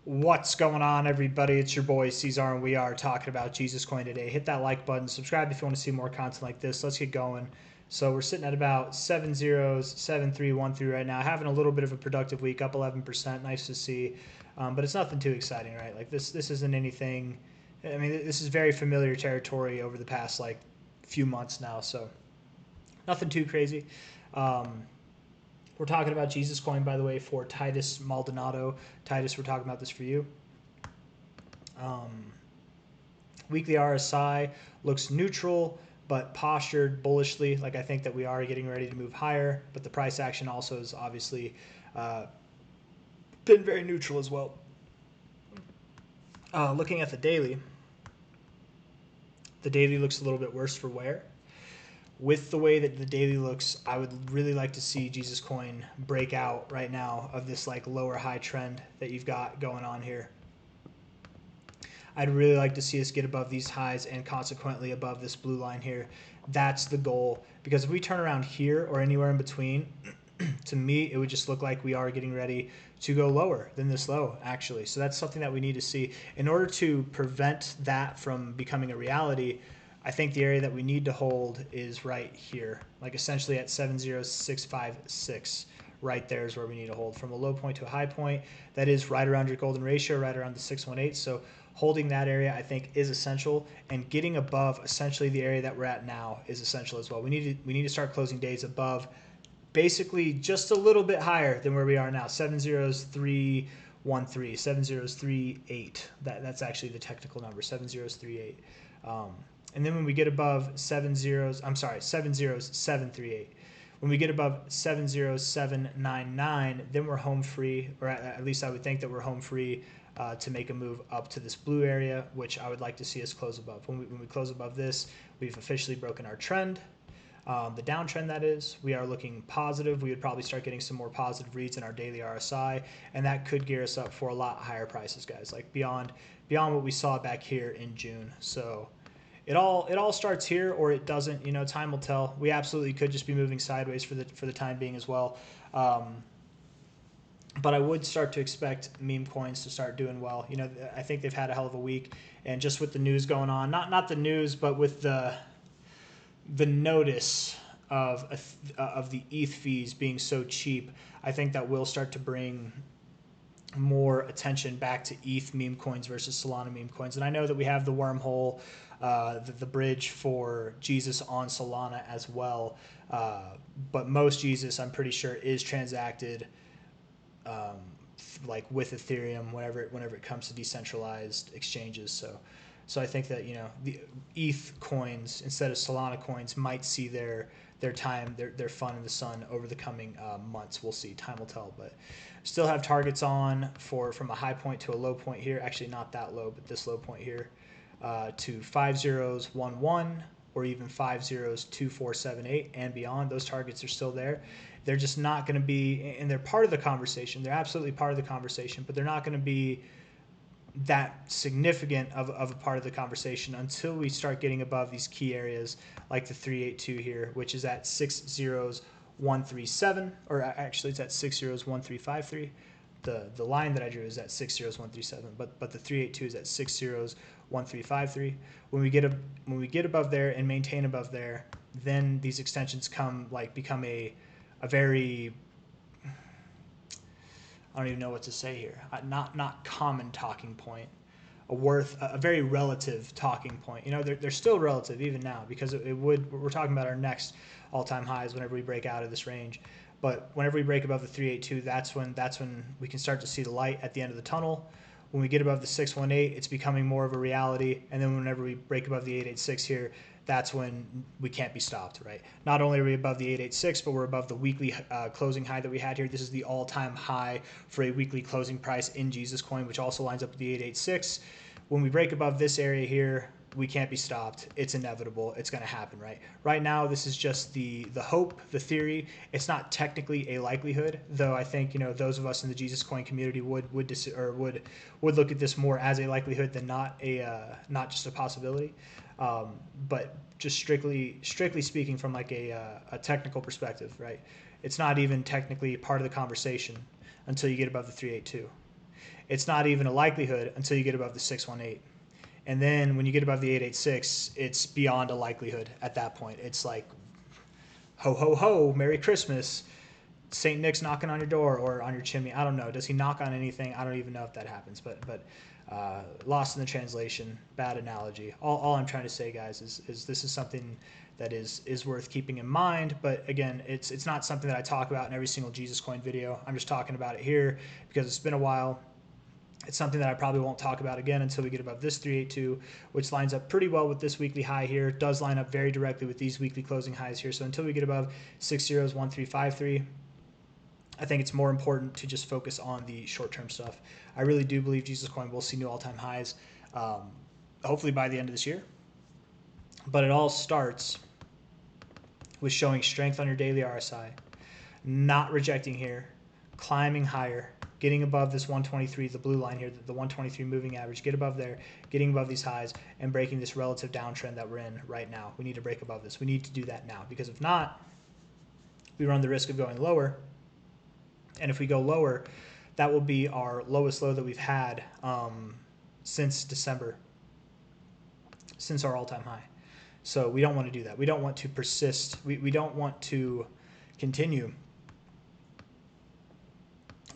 What's going on, everybody? It's your boy C-Zar, and we are talking about Jesus Coin today. Hit that like button, subscribe if you want to see more content like this. Let's get going. So we're sitting at about 7.07313 right now, having a little bit of a productive week, up 11%. Nice to see, but it's nothing too exciting, right? Like this isn't anything. I mean, this is very familiar territory over the past like few months now, so nothing too crazy. We're talking about Jesus Coin, by the way, for Titus Maldonado. Titus, we're talking about this for you. Weekly RSI looks neutral, but postured bullishly. Like I think that we are getting ready to move higher, but the price action also has obviously been very neutral as well. Looking at the daily looks a little bit worse for wear. With the way that the daily looks, I would really like to see Jesus Coin break out right now of this like lower high trend that you've got going on here. I'd really like to see us get above these highs and consequently above this blue line here. That's the goal, because if we turn around here or anywhere in between, to me, it would just look like we are getting ready to go lower than this low, actually. So that's something that we need to see. In order to prevent that from becoming a reality, I think the area that we need to hold is right here, like essentially at 70656. Right there is where we need to hold from a low point to a high point. That is right around your golden ratio, right around the 618. So holding that area, I think, is essential, and getting above essentially the area that we're at now is essential as well. We need to start closing days above, basically just a little bit higher than where we are now. 70313, 70338. That's actually the technical number, 70338. And then when we get above 70738. When we get above 70799, then we're home free, or at least I would think that we're home free to make a move up to this blue area, which I would like to see us close above. When we close above this, we've officially broken our trend. The downtrend, that is, we are looking positive. We would probably start getting some more positive reads in our daily RSI, and that could gear us up for a lot higher prices, guys, like beyond what we saw back here in June. So it all starts here, or it doesn't. You know, time will tell. We absolutely could just be moving sideways for the time being as well. But I would start to expect meme coins to start doing well. You know, I think they've had a hell of a week, and just with the news going on, not the news, but with the notice of the ETH fees being so cheap, I think that will start to bring more attention back to ETH meme coins versus Solana meme coins. And I know that we have the wormhole, the bridge for Jesus on Solana as well, but most Jesus, I'm pretty sure, is transacted like with Ethereum whenever it comes to decentralized exchanges. So I think that, you know, the ETH coins instead of Solana coins might see their time, their fun in the sun over the coming months. We'll see. Time will tell. But still have targets on from a high point to a low point here. Actually, not that low, but this low point here to 5011 or even 502478 and beyond. Those targets are still there. They're just not going to be, and they're part of the conversation. They're absolutely part of the conversation, but they're not going to be that significant of a part of the conversation until we start getting above these key areas like the 382 here, which is at 60137, or actually it's at 60153. The line that I drew is at 60137, but the 382 is at 60153. When we get above there and maintain above there, then these extensions become a very, I don't even know what to say here. Not common talking point, a very relative talking point. You know, they're still relative even now, because we're talking about our next all-time highs whenever we break out of this range. But whenever we break above the 382, that's when we can start to see the light at the end of the tunnel. When we get above the 618, it's becoming more of a reality. And then whenever we break above the 886 here, that's when we can't be stopped, right? Not only are we above the 886, but we're above the weekly closing high that we had here. This is the all-time high for a weekly closing price in Jesus Coin, which also lines up with the 886. When we break above this area here, we can't be stopped. It's inevitable. It's going to happen, right? Right now, this is just the hope, the theory. It's not technically a likelihood, though. I think, you know, those of us in the Jesus Coin community would look at this more as a likelihood than not just a possibility. But just strictly speaking from like a technical perspective, right? It's not even technically part of the conversation until you get above the 382. it's not even a likelihood until you get above the 618. And then when you get above the 886, it's beyond a likelihood at that point. It's like, ho, ho, ho, Merry Christmas. St. Nick's knocking on your door or on your chimney. I don't know. Does he knock on anything? I don't even know if that happens. But lost in the translation, bad analogy. All I'm trying to say, guys, is this is something that is worth keeping in mind. But again, it's not something that I talk about in every single Jesus Coin video. I'm just talking about it here because it's been a while. It's something that I probably won't talk about again until we get above this 382, which lines up pretty well with this weekly high here. It does line up very directly with these weekly closing highs here. So until we get above 601353, I think it's more important to just focus on the short-term stuff. I really do believe Jesus Coin will see new all-time highs, hopefully by the end of this year. But it all starts with showing strength on your daily RSI, not rejecting here, climbing higher, getting above this 123, the blue line here, the 123 moving average, get above there, getting above these highs, and breaking this relative downtrend that we're in right now. We need to break above this. We need to do that now, because if not, we run the risk of going lower. And if we go lower, that will be our lowest low that we've had since December, since our all-time high. So we don't want to do that. We don't want to persist. We don't want to continue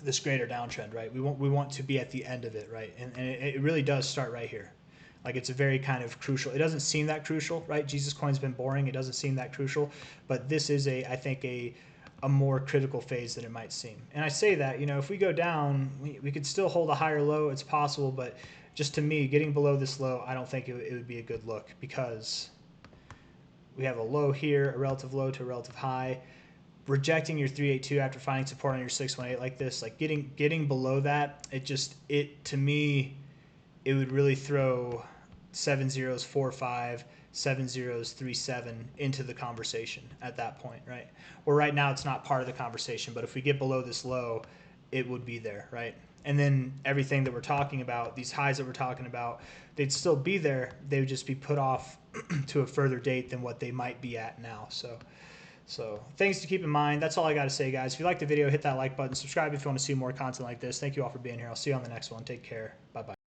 this greater downtrend, right? We want to be at the end of it, right? And it really does start right here. Like, it's a very kind of crucial. It doesn't seem that crucial, right? Jesus Coin's been boring. It doesn't seem that crucial, but this is I think a more critical phase than it might seem. And I say that, if we go down, we could still hold a higher low. It's possible, but just to me, getting below this low, I don't think it would be a good look, because we have a low here, a relative low to a relative high. Rejecting your 382 after finding support on your 618 like this, like getting below that, to me, it would really throw 70s45, 70s37 into the conversation at that point, right? Where right now it's not part of the conversation, but if we get below this low, it would be there, right? And then everything that we're talking about, these highs that we're talking about, they'd still be there. They would just be put off to a further date than what they might be at now. So things to keep in mind. That's all I got to say, guys. If you like the video, hit that like button. Subscribe if you want to see more content like this. Thank you all for being here. I'll see you on the next one. Take care. Bye-bye.